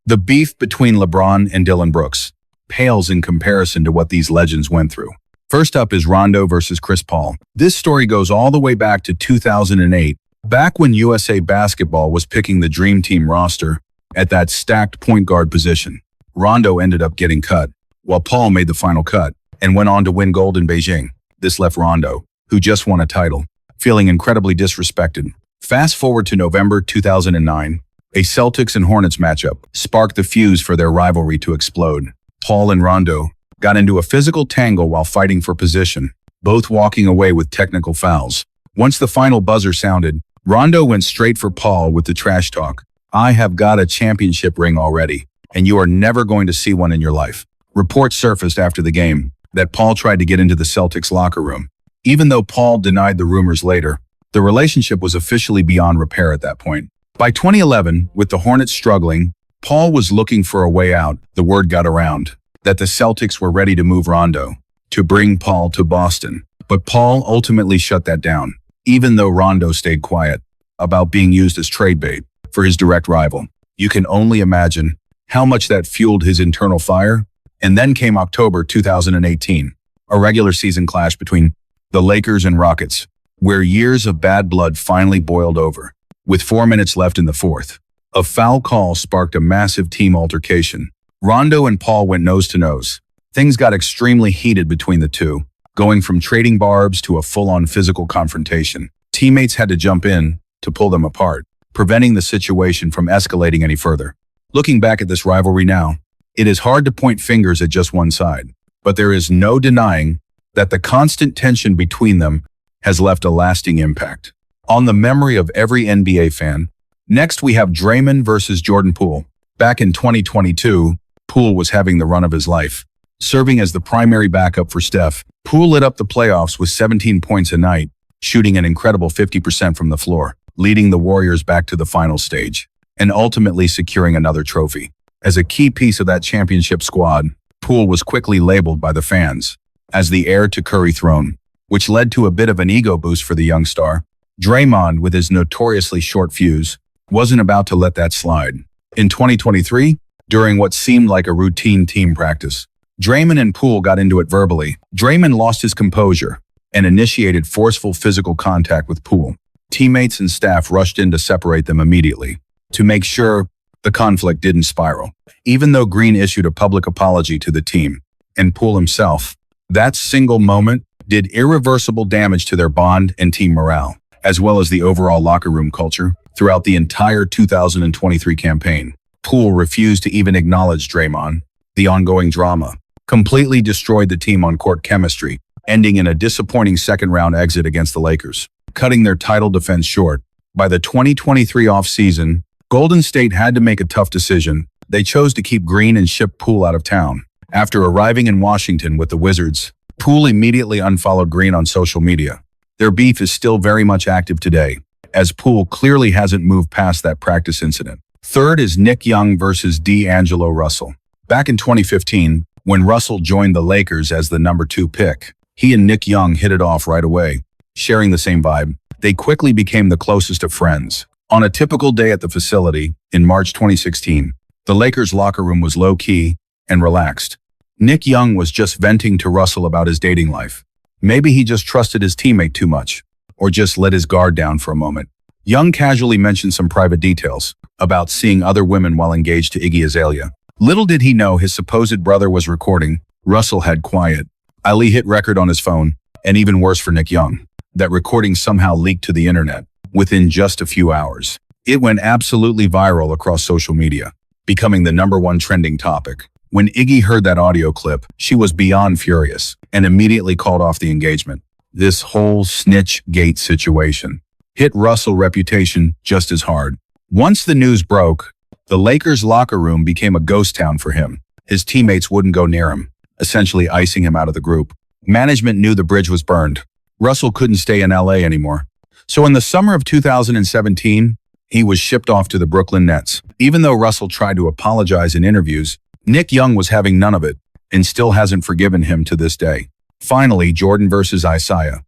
The beef between LeBron and Dillon Brooks pales in comparison to what these legends went through. First up is Rondo versus Chris Paul. This story goes all the way back to 2008, back when USA Basketball was picking the Dream Team roster at that stacked point guard position. Rondo ended up getting cut, while Paul made the final cut and went on to win gold in Beijing. This left Rondo, who just won a title, feeling incredibly disrespected. Fast forward to November 2009, a Celtics and Hornets matchup sparked the fuse for their rivalry to explode. Paul and Rondo got into a physical tangle while fighting for position, both walking away with technical fouls. Once the final buzzer sounded, Rondo went straight for Paul with the trash talk. "I have got a championship ring already, and you are never going to see one in your life." Reports surfaced after the game that Paul tried to get into the Celtics locker room. Even though Paul denied the rumors later, the relationship was officially beyond repair at that point. By 2011, with the Hornets struggling, Paul was looking for a way out. The word got around that the Celtics were ready to move Rondo to bring Paul to Boston. But Paul ultimately shut that down, even though Rondo stayed quiet about being used as trade bait for his direct rival. You can only imagine how much that fueled his internal fire. And then came October 2018, a regular season clash between the Lakers and Rockets, where years of bad blood finally boiled over. With 4 minutes left in the fourth, a foul call sparked a massive team altercation. Rondo and Paul went nose to nose. Things got extremely heated between the two, going from trading barbs to a full-on physical confrontation. Teammates had to jump in to pull them apart, preventing the situation from escalating any further. Looking back at this rivalry now, it is hard to point fingers at just one side, but there is no denying that the constant tension between them has left a lasting impact on the memory of every NBA fan. Next, we have Draymond versus Jordan Poole. Back in 2022, Poole was having the run of his life. Serving as the primary backup for Steph, Poole lit up the playoffs with 17 points a night, shooting an incredible 50% from the floor, leading the Warriors back to the final stage, and ultimately securing another trophy. As a key piece of that championship squad, Poole was quickly labeled by the fans as the heir to Curry throne, which led to a bit of an ego boost for the young star. Draymond, with his notoriously short fuse, wasn't about to let that slide. In 2023, during what seemed like a routine team practice, Draymond and Poole got into it verbally. Draymond lost his composure and initiated forceful physical contact with Poole. Teammates and staff rushed in to separate them immediately to make sure the conflict didn't spiral. Even though Green issued a public apology to the team and Poole himself, that single moment did irreversible damage to their bond and team morale, as well as the overall locker room culture. Throughout the entire 2023 campaign, Poole refused to even acknowledge Draymond. The ongoing drama completely destroyed the team on-court chemistry, ending in a disappointing second-round exit against the Lakers, cutting their title defense short. By the 2023 offseason, Golden State had to make a tough decision. They chose to keep Green and ship Poole out of town. After arriving in Washington with the Wizards, Poole immediately unfollowed Green on social media. Their beef is still very much active today, as Poole clearly hasn't moved past that practice incident. Third is Nick Young versus D'Angelo Russell. Back in 2015, when Russell joined the Lakers as the number 2 pick, he and Nick Young hit it off right away, sharing the same vibe. They quickly became the closest of friends. On a typical day at the facility in March 2016, the Lakers' locker room was low-key and relaxed. Nick Young was just venting to Russell about his dating life. Maybe he just trusted his teammate too much, or just let his guard down for a moment. Young casually mentioned some private details about seeing other women while engaged to Iggy Azalea. Little did he know his supposed brother was recording. Russell had quiet, Ali hit record on his phone, and even worse for Nick Young, that recording somehow leaked to the internet within just a few hours. It went absolutely viral across social media, becoming the #1 trending topic. When Iggy heard that audio clip, she was beyond furious and immediately called off the engagement. This whole snitch gate situation hit Russell's reputation just as hard. Once the news broke, the Lakers' locker room became a ghost town for him. His teammates wouldn't go near him, essentially icing him out of the group. Management knew the bridge was burned. Russell couldn't stay in LA anymore. So in the summer of 2017, he was shipped off to the Brooklyn Nets. Even though Russell tried to apologize in interviews, Nick Young was having none of it and still hasn't forgiven him to this day. Finally, Jordan versus Isiah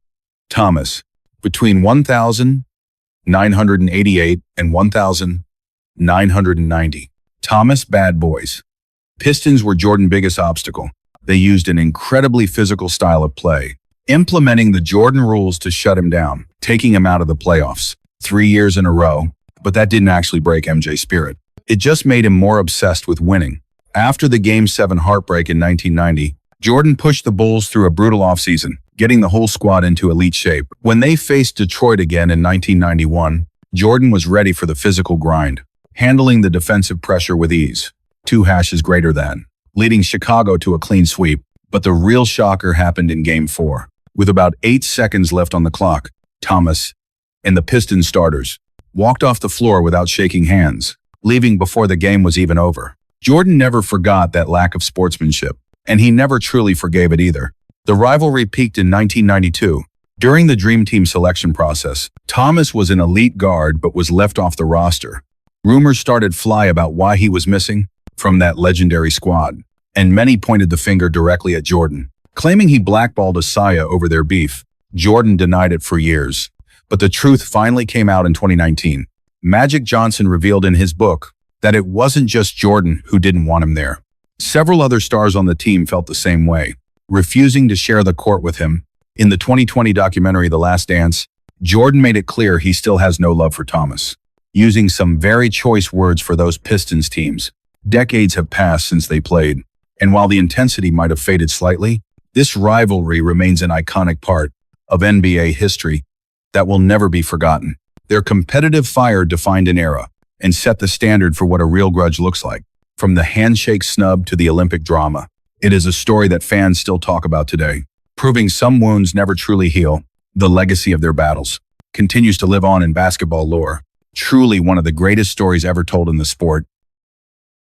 Thomas. Between 1,988 and 1,990, Thomas Bad Boys. Pistons were Jordan's biggest obstacle. They used an incredibly physical style of play, implementing the Jordan rules to shut him down, taking him out of the playoffs 3 years in a row, but that didn't actually break MJ's spirit. It just made him more obsessed with winning. After the Game 7 heartbreak in 1990, Jordan pushed the Bulls through a brutal offseason, getting the whole squad into elite shape. When they faced Detroit again in 1991, Jordan was ready for the physical grind, handling the defensive pressure with ease. 2 greater than, leading Chicago to a clean sweep. But the real shocker happened in Game 4. With about 8 seconds left on the clock, Thomas and the Pistons starters walked off the floor without shaking hands, leaving before the game was even over. Jordan never forgot that lack of sportsmanship, and he never truly forgave it either. The rivalry peaked in 1992. During the Dream Team selection process, Thomas was an elite guard but was left off the roster. Rumors started fly about why he was missing from that legendary squad, and many pointed the finger directly at Jordan, claiming he blackballed Isiah over their beef. Jordan denied it for years, but the truth finally came out in 2019. Magic Johnson revealed in his book that it wasn't just Jordan who didn't want him there. Several other stars on the team felt the same way, refusing to share the court with him. In the 2020 documentary The Last Dance, Jordan made it clear he still has no love for Thomas, using some very choice words for those Pistons teams. Decades have passed since they played, and while the intensity might have faded slightly, this rivalry remains an iconic part of NBA history that will never be forgotten. Their competitive fire defined an era and set the standard for what a real grudge looks like. From the handshake snub to the Olympic drama, it is a story that fans still talk about today, proving some wounds never truly heal. The legacy of their battles continues to live on in basketball lore, truly one of the greatest stories ever told in the sport.